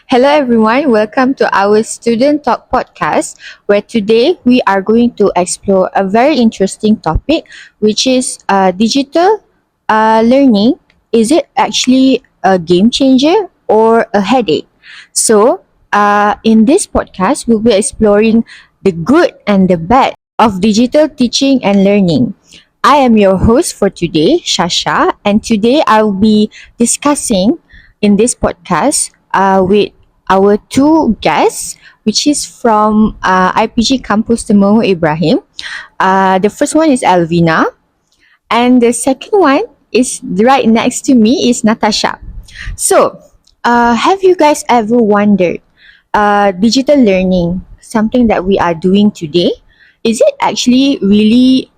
Hello, everyone. Welcome to our Student Talk podcast, where today we are going to explore a very interesting topic, which is digital learning. Is it actually a game changer or a headache? So, in this podcast, we'll be exploring the good and the bad of digital teaching and learning. I am your host for today, Shasha, and today I'll be discussing in this podcast with our two guests, which is from IPG Campus Temu Ibrahim. The first one is Elvyna, and the second one is right next to me is Natasha. So, have you guys ever wondered, digital learning, something that we are doing today, is it actually really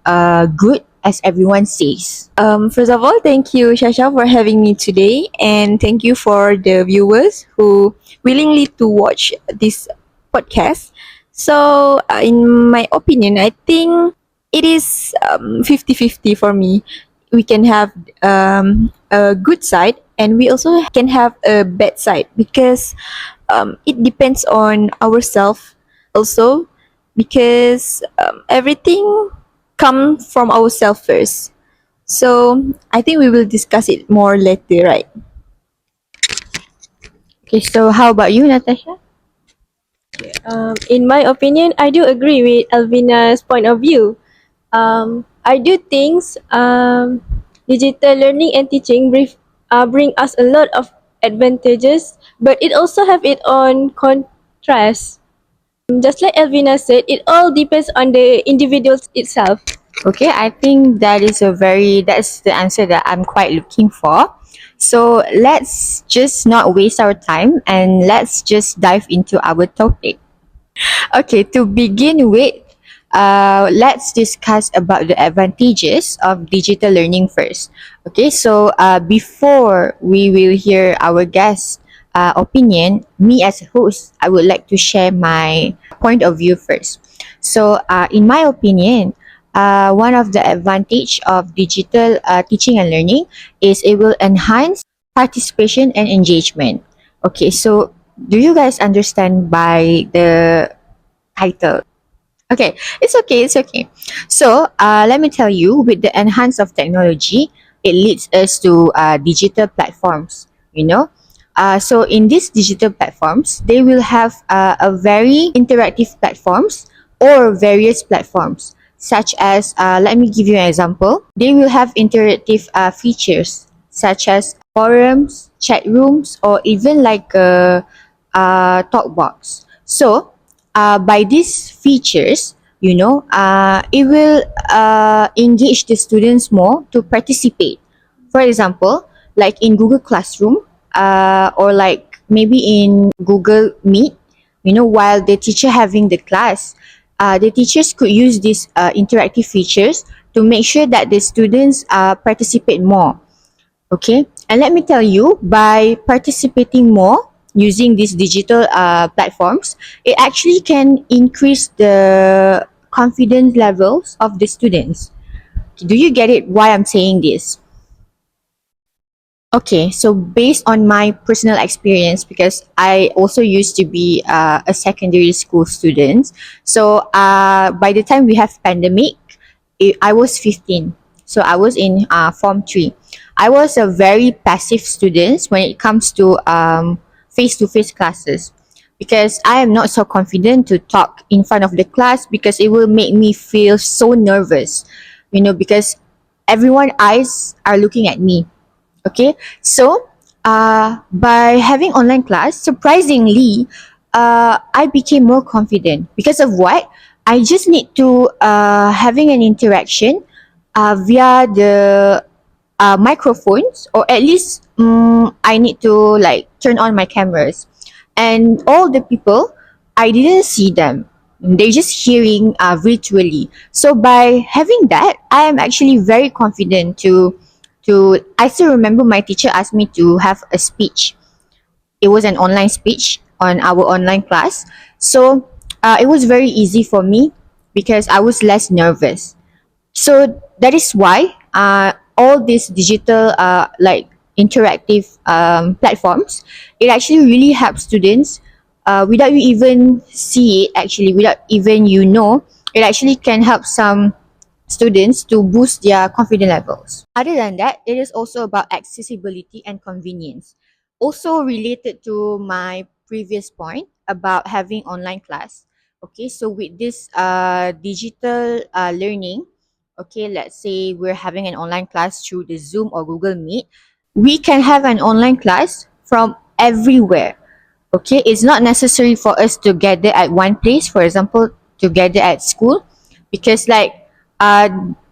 good as everyone says? First of all, thank you, Shasha, for having me today, and thank you for the viewers who willingly to watch this podcast. So, in my opinion, I think it is 50-50 for me. We can have a good side, and we also can have a bad side because it depends on ourselves also because everything come from ourselves first. So I think we will discuss it more later, right? Okay, so how about you, Natasha? In my opinion, I do agree with Elvyna's point of view. I do think digital learning and teaching bring us a lot of advantages, but it also have its own contrast. Just like Elvyna said, it all depends on the individual itself. Okay, I think that's the answer that I'm quite looking for. So let's just not waste our time and let's just dive into our topic. Okay, to begin with, let's discuss about the advantages of digital learning first. Okay, so before we will hear our guest opinion, me as a host, I would like to share my point of view first. So, in my opinion, one of the advantage of digital teaching and learning is it will enhance participation and engagement. Okay, so do you guys understand by the title? Okay, it's okay, it's okay. So, let me tell you, with the enhance of technology, it leads us to digital platforms, you know. So, in these digital platforms, they will have a very interactive platforms or various platforms, such as, let me give you an example. They will have interactive features, such as forums, chat rooms, or even like a talk box. So, by these features, it will engage the students more to participate. For example, like in Google Classroom, or like maybe in Google Meet, while the teacher having the class, the teachers could use these interactive features to make sure that the students participate more. Okay, and let me tell you, by participating more using these digital platforms, it actually can increase the confidence levels of the students. Do you get it why I'm saying this? Okay, so based on my personal experience, because I also used to be a secondary school student, so by the time we have pandemic, I was 15, so I was in form 3. I was a very passive student when it comes to face-to-face classes, because I am not so confident to talk in front of the class because it will make me feel so nervous, because everyone eyes are looking at me. Okay, so by having online class, surprisingly, I became more confident because of what? I just need to having an interaction via the microphones, or at least I need to like turn on my cameras, and all the people, I didn't see them. They're just hearing virtually. So by having that, I am actually very confident to. I still remember my teacher asked me to have a speech. It was an online speech on our online class. So it was very easy for me because I was less nervous. So that is why all these digital like interactive platforms, it actually really helps students without you even see it. Actually, without even it actually can help some students to boost their confidence levels. Other than that, it is also about accessibility and convenience. Also related to my previous point about having online class. Okay, so with this digital learning, okay, let's say we're having an online class through the Zoom or Google Meet, we can have an online class from everywhere. Okay, it's not necessary for us to gather at one place, for example, to gather at school, because like uh,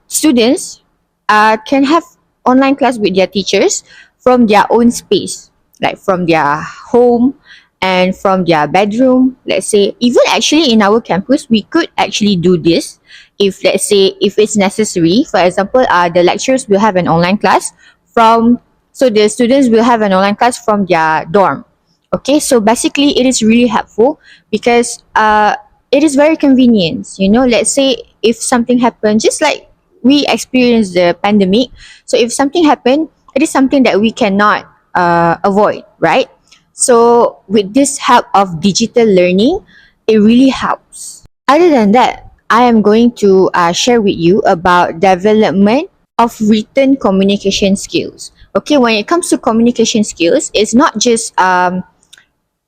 students can have online class with their teachers from their own space, like from their home and from their bedroom. Let's say even actually in our campus we could actually do this if, let's say, if it's necessary. For example, the lecturers will have an online class from, so the students will have an online class from their dorm. Okay, so basically it is really helpful because it is very convenient. Let's say if something happened, just like we experienced the pandemic. So if something happened, it is something that we cannot avoid, right? So with this help of digital learning, it really helps. Other than that, I am going to share with you about development of written communication skills. Okay, when it comes to communication skills, it's not just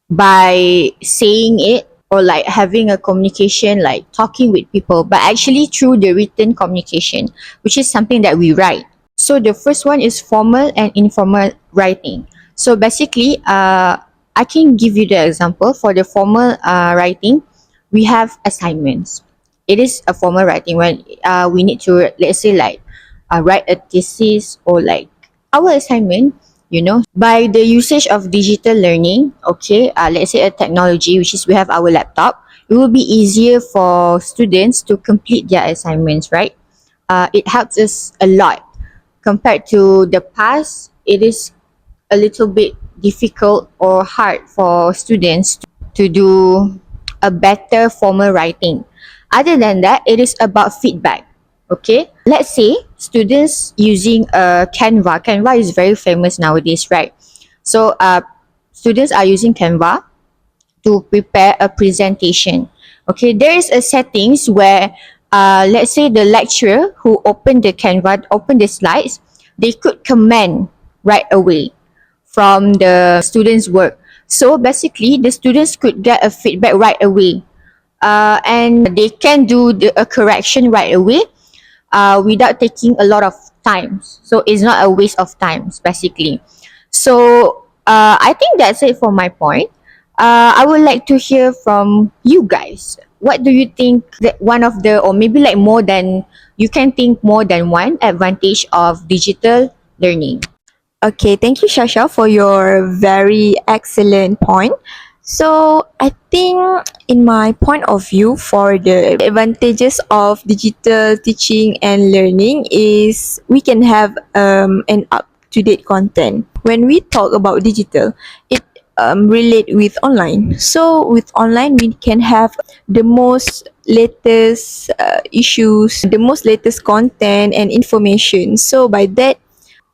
by saying it or like having a communication, like talking with people, but actually through the written communication, which is something that we write. So the first one is formal and informal writing. So basically, I can give you the example. For the formal writing, we have assignments. It is a formal writing when we need to, let's say, like write a thesis or like our assignment. By the usage of digital learning, okay, let's say a technology, which is we have our laptop, it will be easier for students to complete their assignments, right? It helps us a lot compared to the past. It is a little bit difficult or hard for students to do a better formal writing. Other than that, it is about feedback. Okay, let's say students using Canva. Canva is very famous nowadays, right? So students are using Canva to prepare a presentation. Okay, there is a settings where let's say the lecturer who opened the Canva, opened the slides, they could comment right away from the students' work. So basically, the students could get a feedback right away, and they can do a correction right away without taking a lot of times. So it's not a waste of times, basically. So I think that's it for my point. I would like to hear from you guys. What do you think that one of the, or maybe like more than, you can think more than one advantage of digital learning? Okay, thank you, Shasha, for your very excellent point. So, I think, in my point of view, for the advantages of digital teaching and learning, is we can have an up to date content. When we talk about digital, it relate with online. So, with online, we can have the most latest issues, the most latest content and information. So, by that,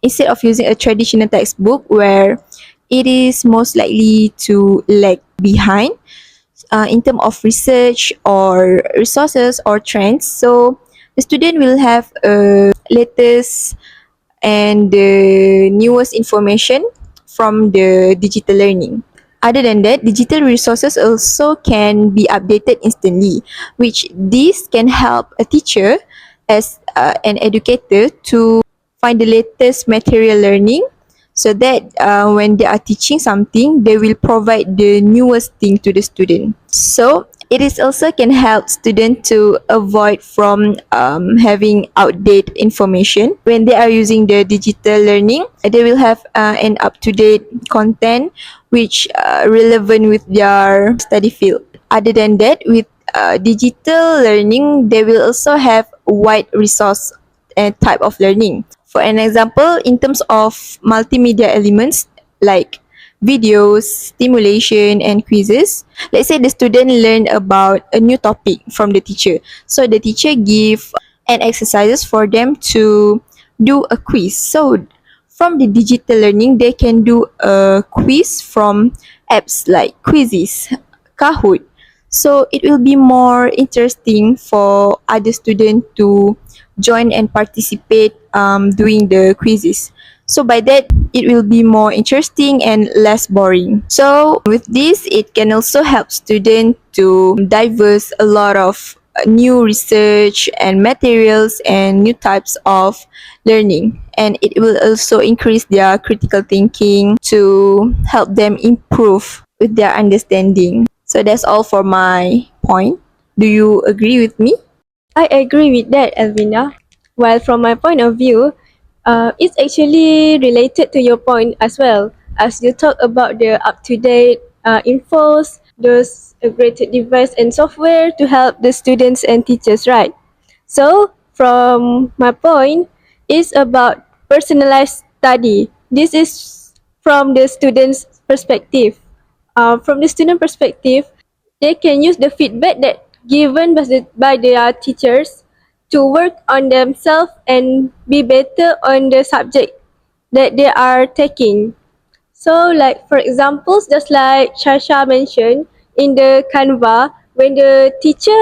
instead of using a traditional textbook where it is most likely to lag behind in terms of research or resources or trends, so the student will have latest and the newest information from the digital learning. Other than that, digital resources also can be updated instantly, which this can help a teacher as an educator to find the latest material learning, so that when they are teaching something, they will provide the newest thing to the student. So it is also can help students to avoid from having outdated information. When they are using the digital learning, they will have an up-to-date content which relevant with their study field. Other than that, with digital learning, they will also have wide resource and type of learning. For an example, in terms of multimedia elements like videos, stimulation, and quizzes. Let's say the student learn about a new topic from the teacher. So the teacher give an exercises for them to do a quiz. So from the digital learning, they can do a quiz from apps like Quizzes, Kahoot. So it will be more interesting for other students to join and participate doing the quizzes. So by that, it will be more interesting and less boring. So with this, it can also help students to diverse a lot of new research and materials and new types of learning, and it will also increase their critical thinking to help them improve with their understanding. So that's all for my point. Do you agree with me? I agree with that, Elvyna. Well, from my point of view, it's actually related to your point as well, as you talk about the up-to-date infos, those upgraded device and software to help the students and teachers, right? So, from my point, it's about personalized study. This is from the student's perspective. From the student perspective, they can use the feedback that given by their teachers to work on themselves and be better on the subject that they are taking. So, like for examples, just like Tasha mentioned in the Canva, when the teacher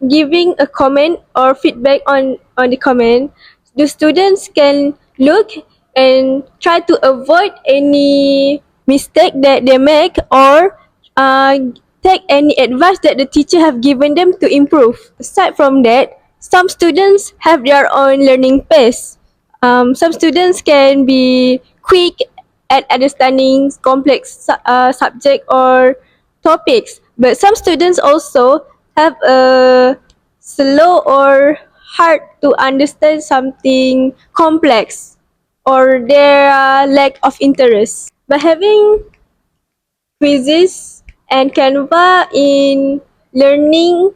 giving a comment or feedback on the comment, the students can look and try to avoid any mistake that they make or uh, take any advice that the teacher have given them to improve. Aside from that, some students have their own learning pace. Some students can be quick at understanding complex subject or topics, but some students also have a slow or hard to understand something complex or their lack of interest. By having quizzes and Canva in learning,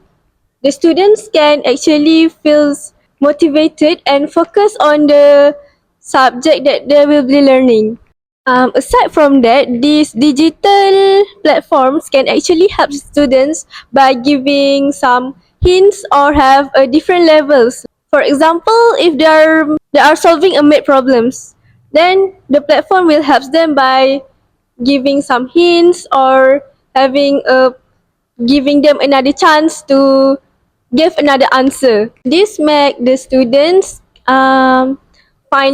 the students can actually feel motivated and focus on the subject that they will be learning. Aside from that, these digital platforms can actually help students by giving some hints or have a different levels. For example, if they are solving a math problems, then the platform will help them by giving some hints or having a giving them another chance to give another answer. This make the students find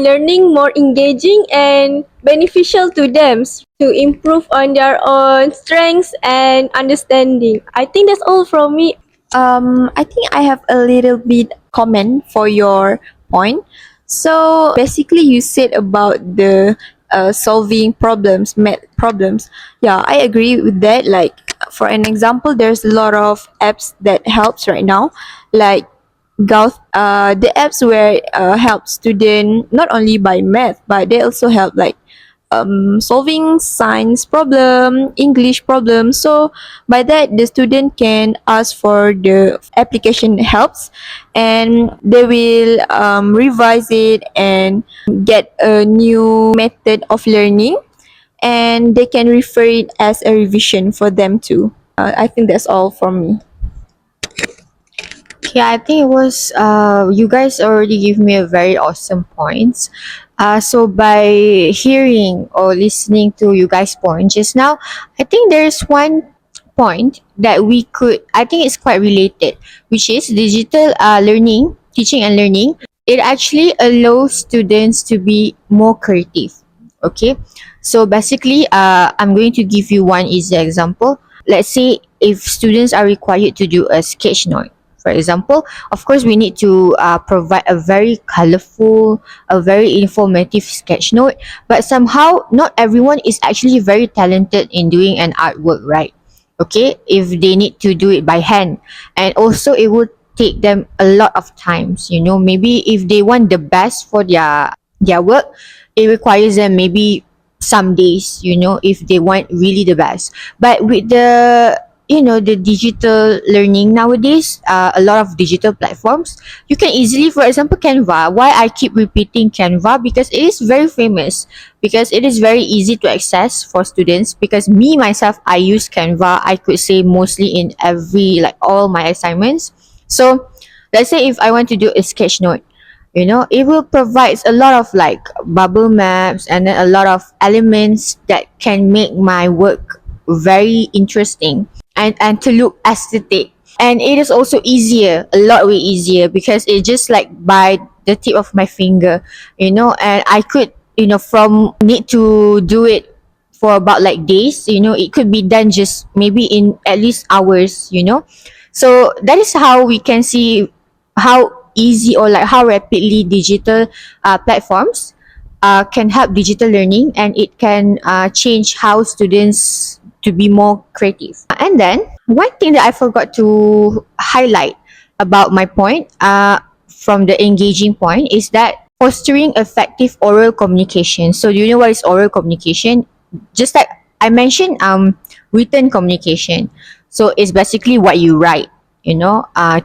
learning more engaging and beneficial to them to improve on their own strengths and understanding. I think that's all from me. I think I have a little bit comment for your point. So basically, you said about the solving problems, math problems. Yeah, I agree with that. Like for an example, there's a lot of apps that helps right now, like the apps where help student not only by math, but they also help like solving science problem, English problem. So by that, the student can ask for the application helps, and they will revise it and get a new method of learning, and they can refer it as a revision for them too. I think that's all from me. Yeah, I think it was you guys already give me a very awesome points. So by hearing or listening to you guys' point just now, I think there's one point that we could I think it's quite related, which is digital learning, teaching and learning. It actually allows students to be more creative. Okay. So basically I'm going to give you one easy example. Let's say if students are required to do a sketch note, for example, of course, we need to provide a very colorful, a very informative sketch note. But somehow, not everyone is actually very talented in doing an artwork, right? Okay, if they need to do it by hand, and also it would take them a lot of times. You know, maybe if they want the best for their work, it requires them maybe some days. You know, if they want really the best. But with the digital learning nowadays, a lot of digital platforms, you can easily, for example, Canva. Why I keep repeating Canva? Because it is very famous, because it is very easy to access for students. Because me myself, I use Canva, I could say mostly in every, like all my assignments. So let's say if I want to do a sketch note, It will provide a lot of like bubble maps and then a lot of elements that can make my work very interesting and to look aesthetic. And it is also easier, a lot way easier, because it's just like by the tip of my finger, and I could, from need to do it for about like days, it could be done just maybe in at least hours. So that is how we can see how easy or like how rapidly digital platforms can help digital learning, and it can change how students to be more creative. And then one thing that I forgot to highlight about my point, from the engaging point, is that fostering effective oral communication. So do you know what is oral communication? Just like I mentioned, written communication. So it's basically what you write,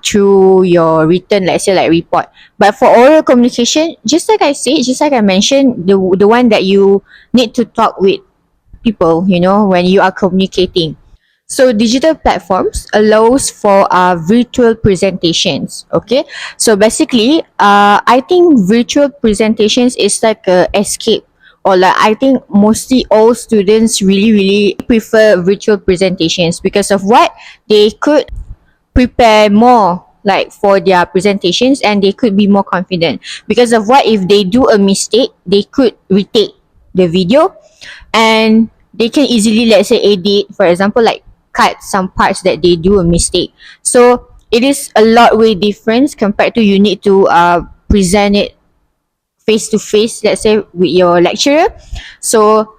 through your written, let's say like report. But for oral communication, just like I said, just like I mentioned, the one that you need to talk with people, when you are communicating. So digital platforms allows for virtual presentations. Okay, so basically, I think virtual presentations is like a escape, or like I think mostly all students really really prefer virtual presentations because of what they could prepare more like for their presentations, and they could be more confident because of what if they do a mistake, they could retake the video, and they can easily, let's say, edit, for example, like cut some parts that they do a mistake. So it is a lot way different compared to you need to present it face to face, let's say with your lecturer. So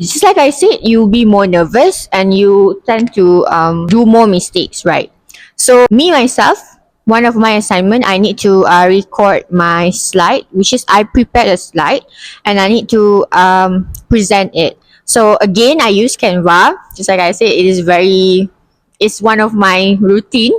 just like I said, you'll be more nervous and you tend to do more mistakes, right? So me myself, one of my assignment, I need to record my slide, which is I prepared a slide and I need to present it. So again, I use Canva. Just like I said, it's one of my routine.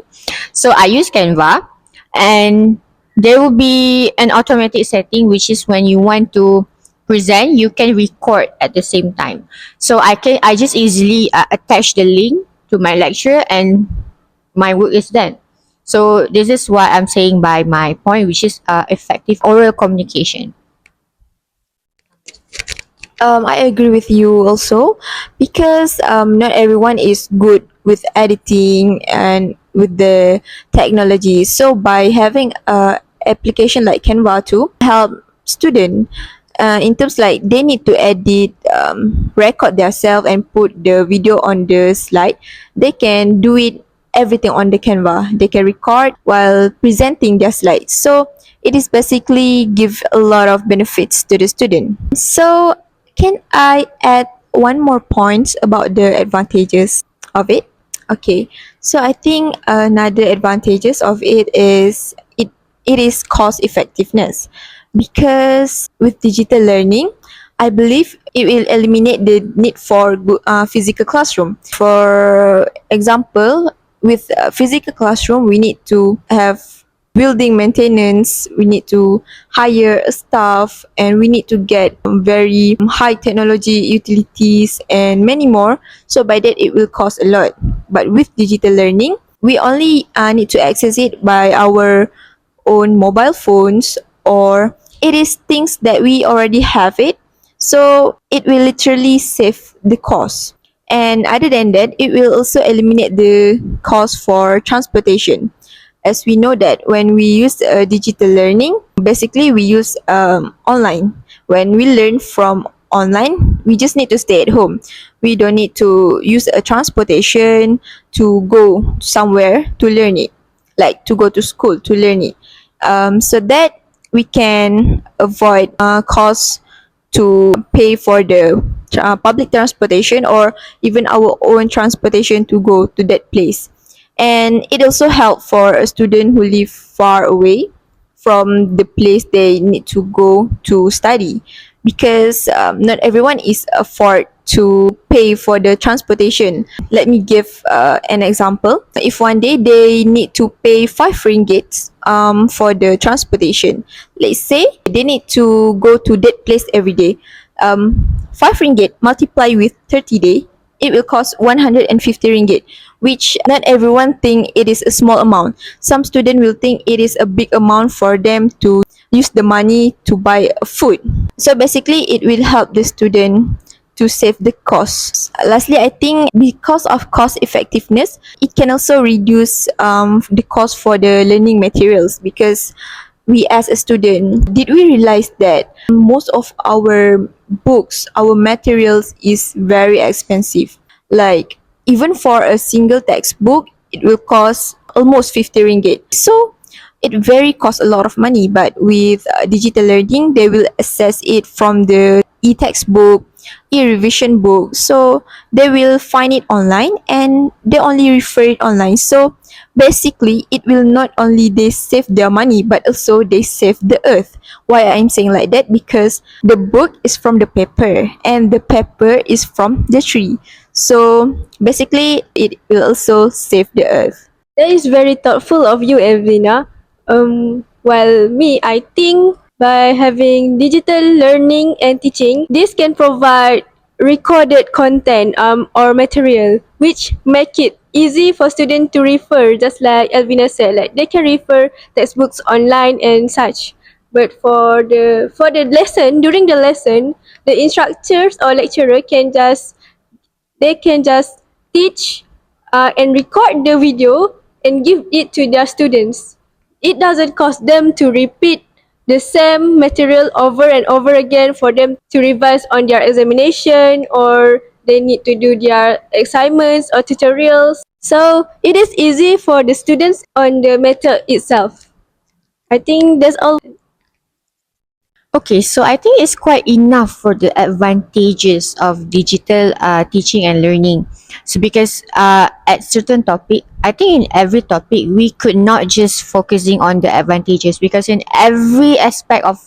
So I use Canva, and there will be an automatic setting, which is when you want to present, you can record at the same time. So I just easily attach the link to my lecture, and my work is done. So this is what I'm saying by my point, which is effective oral communication. I agree with you also, because not everyone is good with editing and with the technology. So by having a application like Canva to help student, in terms like they need to edit, record themselves and put the video on the slide, they can do it everything on the Canva. They can record while presenting their slides. So it is basically give a lot of benefits to the student. So can I add one more point about the advantages of it? Okay, so I think another advantages of it is it is cost effectiveness, because with digital learning, I believe it will eliminate the need for physical classroom. For example, with physical classroom, we need to have building maintenance, we need to hire a staff, and we need to get very high technology utilities and many more. So by that, it will cost a lot. But with digital learning, we only need to access it by our own mobile phones, or it is things that we already have it, so it will literally save the cost. And other than that, it will also eliminate the cost for transportation, as we know that when we use digital learning, basically we use online. When we learn from online, we just need to stay at home. We don't need to use a transportation to go somewhere to learn it, like to go to school to learn it. So that we can avoid costs to pay for the public transportation, or even our own transportation to go to that place. And it also help for a student who live far away from the place they need to go to study, because not everyone is afford to pay for the transportation. Let me give an example. If one day they need to pay 5 ringgit for the transportation, let's say they need to go to that place every day, 5 ringgit multiply with 30 day, it will cost 150 ringgit, which not everyone think it is a small amount. Some student will think it is a big amount for them to use the money to buy food. So basically, it will help the student to save the costs. Lastly, I think because of cost effectiveness, it can also reduce the cost for the learning materials, because we as a student, did we realize that most of our books, our materials is very expensive. Like even for a single textbook, it will cost almost 50 ringgit. So it very costs a lot of money, but with digital learning, they will assess it from the e-textbook, e-revision book. So they will find it online and they only refer it online. So basically, it will not only they save their money, but also they save the earth. Why I'm saying like that? Because the book is from the paper and the paper is from the tree. So basically, it will also save the earth. That is very thoughtful of you, Elvyna. While me, I think by having digital learning and teaching, this can provide recorded content or material, which make it easy for students to refer. Just like Elvyna said, like they can refer textbooks online and such. But for the lesson, during the lesson, the instructors or lecturer can just teach and record the video and give it to their students. It doesn't cost them to repeat the same material over and over again for them to revise on their examination, or they need to do their assignments or tutorials. So it is easy for the students on the matter itself. I think that's all. Okay, so I think it's quite enough for the advantages of digital teaching and learning. So because at certain topic, I think in every topic we could not just focusing on the advantages, because in every aspect of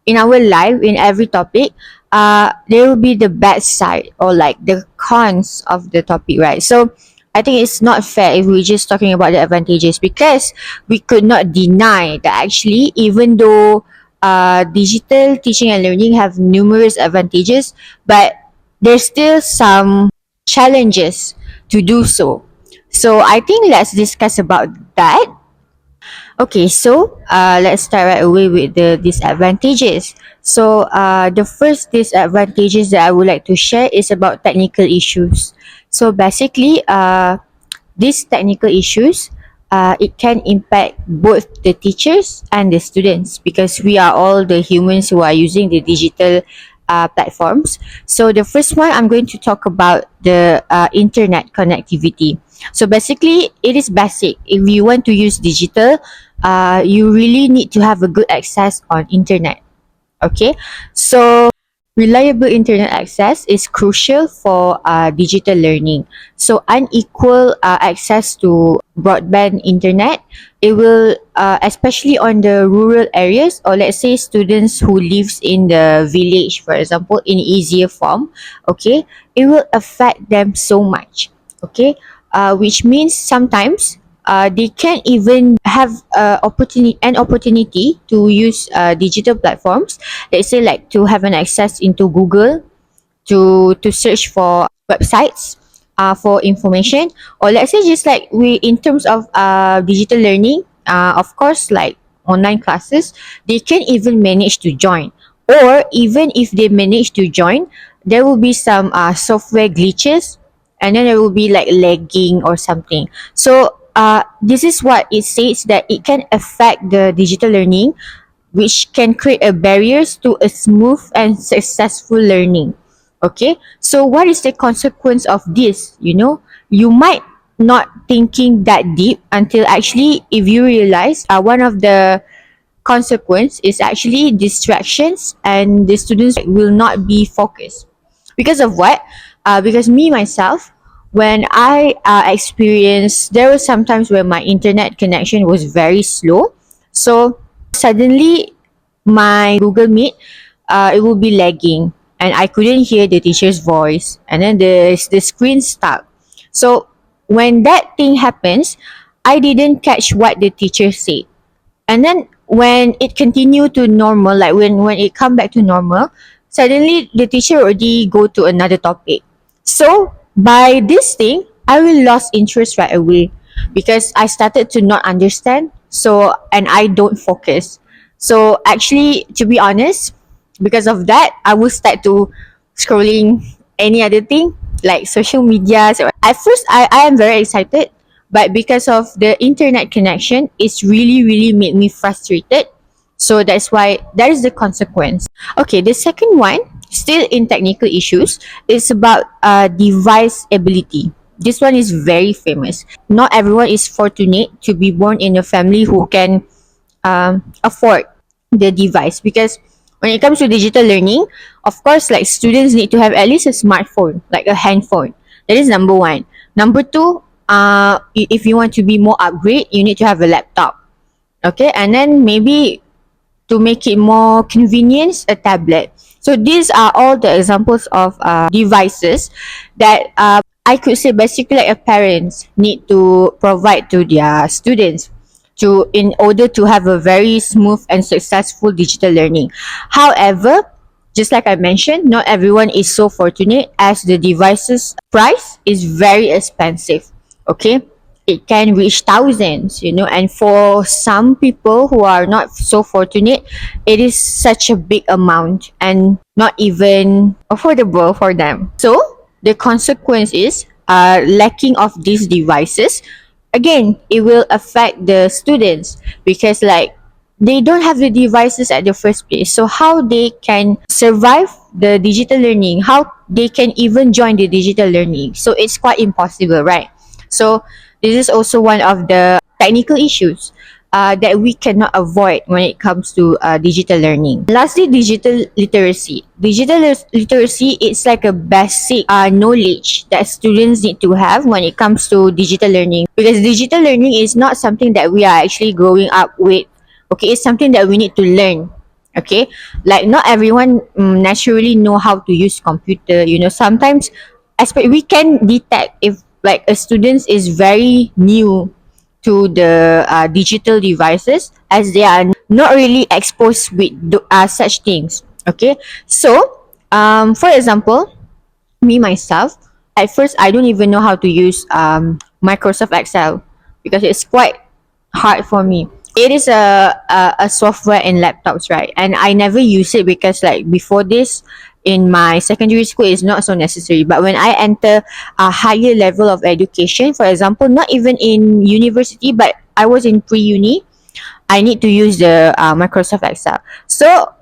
in our life, in every topic, there will be the bad side or like the cons of the topic, right? So I think it's not fair if we're just talking about the advantages, because we could not deny that actually, even though digital teaching and learning have numerous advantages, but there's still some challenges to do so. So I think let's discuss about that. Okay, so let's start right away with the disadvantages. So the first disadvantages that I would like to share is about technical issues. So basically, these technical issues, it can impact both the teachers and the students, because we are all the humans who are using the digital platforms. So the first one, I'm going to talk about the internet connectivity. So basically, it is basic. If you want to use digital, you really need to have a good access on internet. Okay, so reliable internet access is crucial for digital learning. So unequal access to broadband internet, it will especially on the rural areas, or let's say students who lives in the village, for example, in easier form. Okay, it will affect them so much. Okay, which means sometimes they can't even have an opportunity to use digital platforms. Let's say like to have an access into Google, to search for websites for information, or let's say just like we in terms of digital learning, of course, like online classes, they can even manage to join, or even if they manage to join, there will be some software glitches, and then there will be like lagging or something. So this is what it says, that it can affect the digital learning, which can create a barriers to a smooth and successful learning. Okay, so what is the consequence of this? You might not thinking that deep until actually if you realize one of the consequence is actually distractions, and the students will not be focused. Because of what? Because me myself, when I experienced, there was sometimes where my internet connection was very slow. So suddenly my Google Meet, it will be lagging, and I couldn't hear the teacher's voice, and then the screen stuck. So when that thing happens, I didn't catch what the teacher said, and then when it continued to normal, like when it come back to normal, suddenly the teacher already go to another topic. So By this thing, I will lost interest right away because I started to not understand. So and I don't focus. So actually, to be honest, because of that, I will start to scrolling any other thing like social media. So at first, I am very excited, but because of the internet connection, it's really made me frustrated. So that's why that is the consequence. Okay, the second one, still in technical issues, is about device ability. This one is very famous. Not everyone is fortunate to be born in a family who can afford the device, because when it comes to digital learning, of course, like students need to have at least a smartphone, like a handphone. That is number one. Number two, if you want to be more upgrade, you need to have a laptop. Okay, and then maybe to make it more convenience, a tablet. So these are all the examples of devices that I could say basically like a parents need to provide to their students to in order to have a very smooth and successful digital learning. However, just like I mentioned, not everyone is so fortunate as the device's price is very expensive. Okay, it can reach thousands, and for some people who are not so fortunate, it is such a big amount and not even affordable for them. So the consequence is lacking of these devices. Again, it will affect the students because like they don't have the devices at the first place. So how they can survive the digital learning, how they can even join the digital learning. So it's quite impossible, right? So this is also one of the technical issues that we cannot avoid when it comes to digital learning. Lastly, digital literacy. Literacy is like a basic knowledge that students need to have when it comes to digital learning, because digital learning is not something that we are actually growing up with. Okay, it's something that we need to learn. Okay, like not everyone naturally know how to use computer. Sometimes we can detect if like a student is very new to the digital devices, as they are not really exposed with such things. Okay, so for example, me myself, at first I don't even know how to use Microsoft Excel because it's quite hard for me. It is a software in laptops, right? And I never use it because like before this, in my secondary school, it's not so necessary. But when I enter a higher level of education, for example, not even in university, but I was in pre-uni, I need to use the Microsoft Excel. So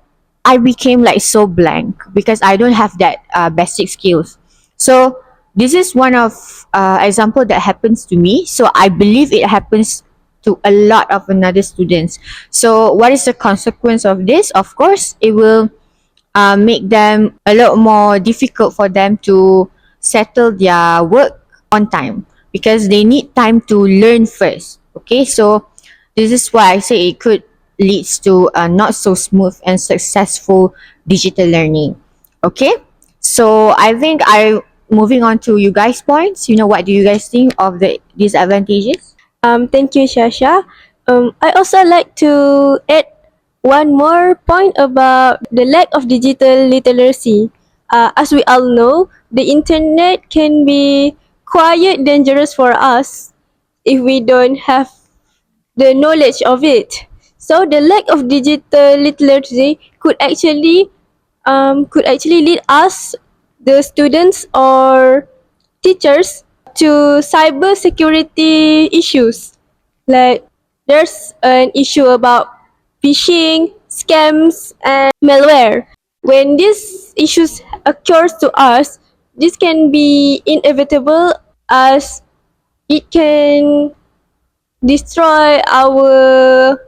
I became like so blank because I don't have that basic skills. So this is one of example that happens to me. So I believe it happens to a lot of another students. So what is the consequence of this? Of course, it will make them a lot more difficult for them to settle their work on time because they need time to learn first. Okay, so this is why I say it could leads to a not so smooth and successful digital learning. Okay, so I think I moving on to you guys' points. What do you guys think of the disadvantages? Thank you, Syasya. I also like to add one more point about the lack of digital literacy. As we all know, the internet can be quite dangerous for us if we don't have the knowledge of it. So the lack of digital literacy could actually lead us, the students or teachers, to cyber security issues. Like there's an issue about phishing, scams, and malware. When these issues occurs to us, this can be inevitable as it can destroy our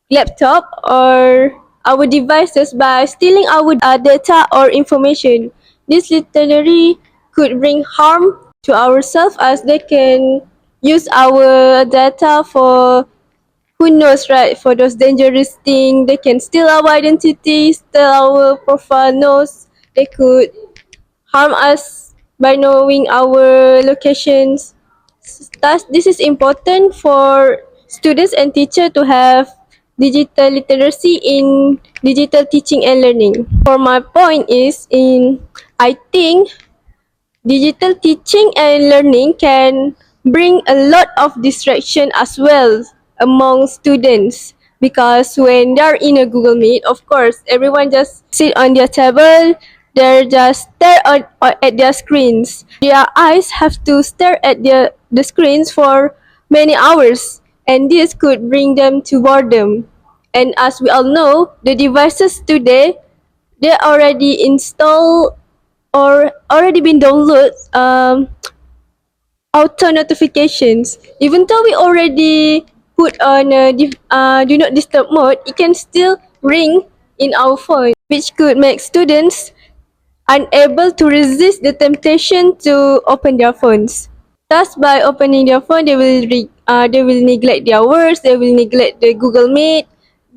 laptop or our devices by stealing our data or information. This literally could bring harm to ourselves as they can use our data for who knows, right, for those dangerous things. They can steal our identity, steal our profile notes. They could harm us by knowing our locations. Thus, this is important for students and teachers to have digital literacy in digital teaching and learning. For my point is I think Digital teaching and learning can bring a lot of distraction as well among students, because when they're in a Google Meet, of course, everyone just sit on their table, they're just stare at their screens. Their eyes have to stare at the screens for many hours, and this could bring them to boredom. And as we all know, the devices today, they already install or already been download auto notifications. Even though we already put on a do not disturb mode, it can still ring in our phone, which could make students unable to resist the temptation to open their phones. Thus, by opening their phone, they will neglect their works, they will neglect the Google Meet,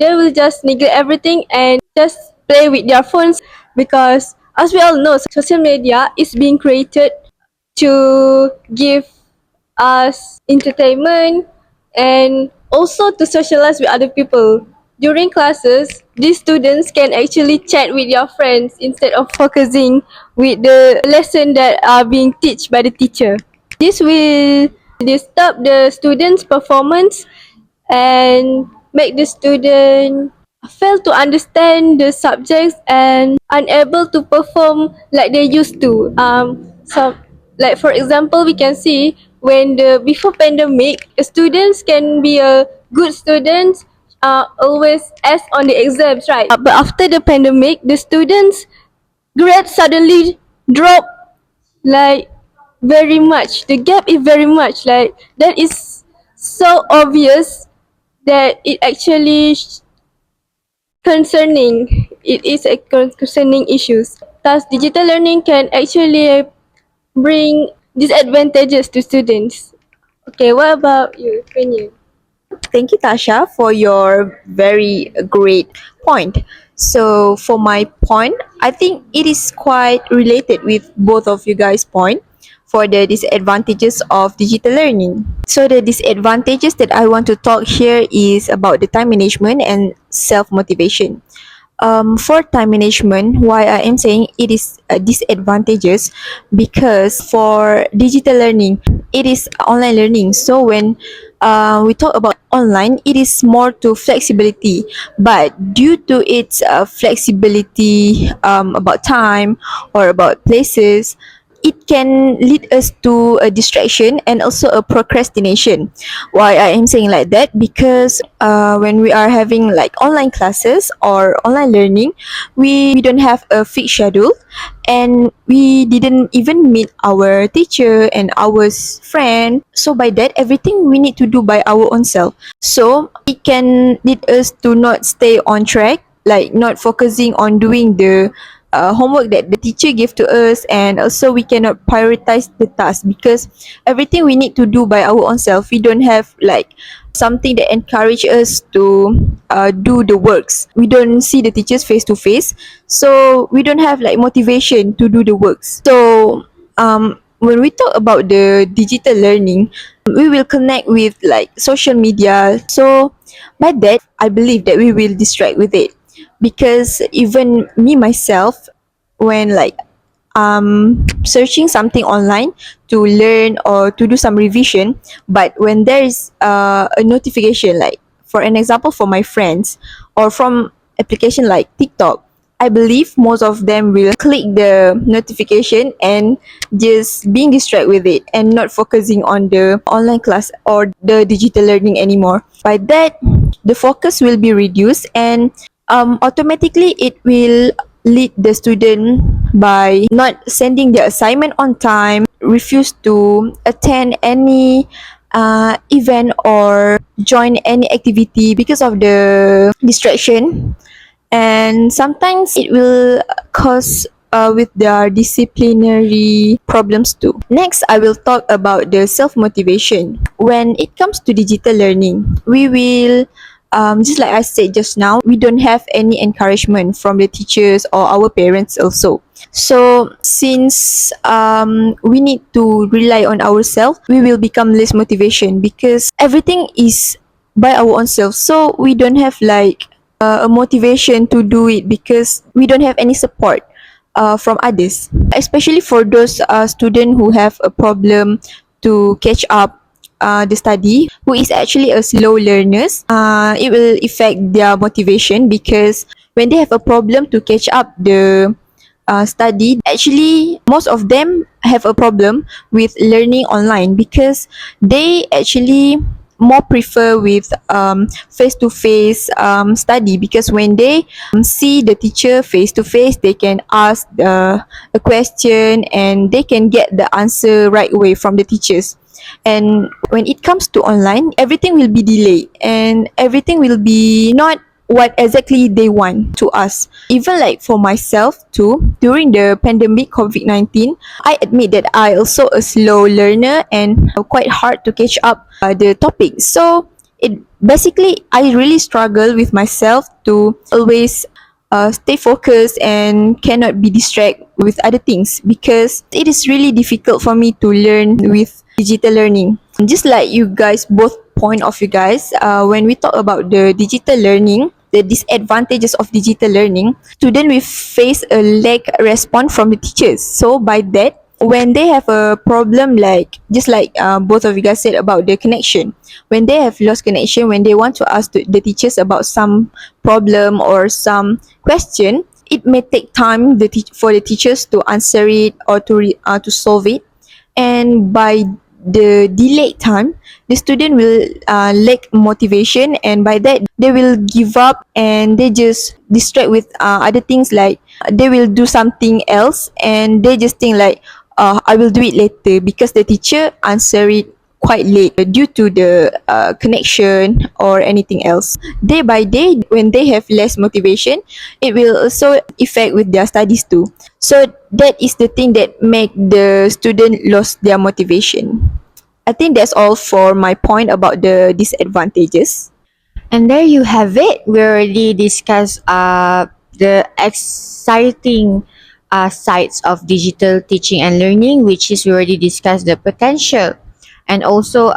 they will just neglect everything and just play with their phones, because as we all know, social media is being created to give us entertainment and also to socialize with other people. During classes, these students can actually chat with their friends instead of focusing with the lesson that are being taught by the teacher. This will disturb the students' performance and make the student fail to understand the subjects and unable to perform like they used to. So, like for example, we can see when the before pandemic, students can be a good students, always S on the exams, right? But after the pandemic, the students' grades suddenly drop like very much. The gap is very much, like that is so obvious that it actually concerning. It is a concerning issues. Thus, digital learning can actually bring disadvantages to students. Okay, what about you, Penny? Thank you, Tasha, for your very great point. So, for my point, I think it is quite related with both of you guys' point for the disadvantages of digital learning. So, the disadvantages that I want to talk here is about the time management and self motivation. For time management, why I am saying it is disadvantageous, because for digital learning, it is online learning. So when we talk about online, it is more to flexibility. But due to its flexibility about time or about places, it can lead us to a distraction and also a procrastination. Why I am saying like that? Because when we are having like online classes or online learning, we don't have a fixed schedule, and we didn't even meet our teacher and our friend. So by that, everything we need to do by our own self. So it can lead us to not stay on track, like not focusing on doing the homework that the teacher gave to us, and also we cannot prioritize the task because everything we need to do by our own self. We don't have like something that encourage us to do the works. We don't see the teachers face to face, so we don't have like motivation to do the works. So when we talk about the digital learning, we will connect with like social media. So by that, I believe that we will distract with it, because even me myself, when like searching something online to learn or to do some revision, but when there is a notification, like for an example for my friends or from application like TikTok, I believe most of them will click the notification and just being distracted with it and not focusing on the online class or the digital learning anymore. By that, the focus will be reduced, and automatically it will lead the student by not sending the assignment on time, refuse to attend any event or join any activity because of the distraction, and sometimes it will cause with their disciplinary problems too. Next, I will talk about the self motivation. When it comes to digital learning, we will just like I said just now, we don't have any encouragement from the teachers or our parents also. So since we need to rely on ourselves, we will become less motivation because everything is by our own self. So we don't have like a motivation to do it because we don't have any support from others, especially for those students who have a problem to catch up the study, who is actually a slow learners. It will affect their motivation because when they have a problem to catch up the study, actually most of them have a problem with learning online because they actually more prefer with face-to-face study, because when they see the teacher face-to-face, they can ask a question and they can get the answer right away from the teachers. And when it comes to online, everything will be delayed and everything will be not what exactly they want to us. Even like for myself too, during the pandemic COVID-19, I admit that I also a slow learner and quite hard to catch up the topic. So it basically, I really struggle with myself to always stay focused and cannot be distracted with other things, because it is really difficult for me to learn with digital learning. Just like you guys both point of you guys, when we talk about the digital learning, the disadvantages of digital learning, student will face a lack response from the teachers. So by that, when they have a problem, like just like both of you guys said about the connection, when they have lost connection, when they want to ask the teachers about some problem or some question, it may take time for the teachers to answer it or to solve it. And by the delayed time, the student will lack motivation, and by that they will give up and they just distract with other things, like they will do something else and they just think like, I will do it later, because the teacher answer it quite late due to the connection or anything else. Day by day, when they have less motivation, it will also affect with their studies too. So that is the thing that make the student lost their motivation. I think that's all for my point about the disadvantages. And there you have it. We already discussed the exciting sides of digital teaching and learning, which is we already discussed the potential and also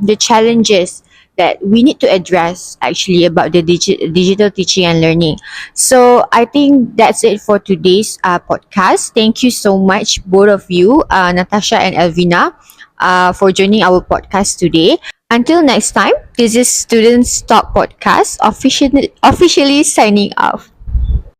the challenges that we need to address actually about the digital teaching and learning. So I think that's it for today's podcast. Thank you so much, both of you, Natasha and Elvyna, for joining our podcast today. Until next time, this is Students Talk Podcast officially signing off.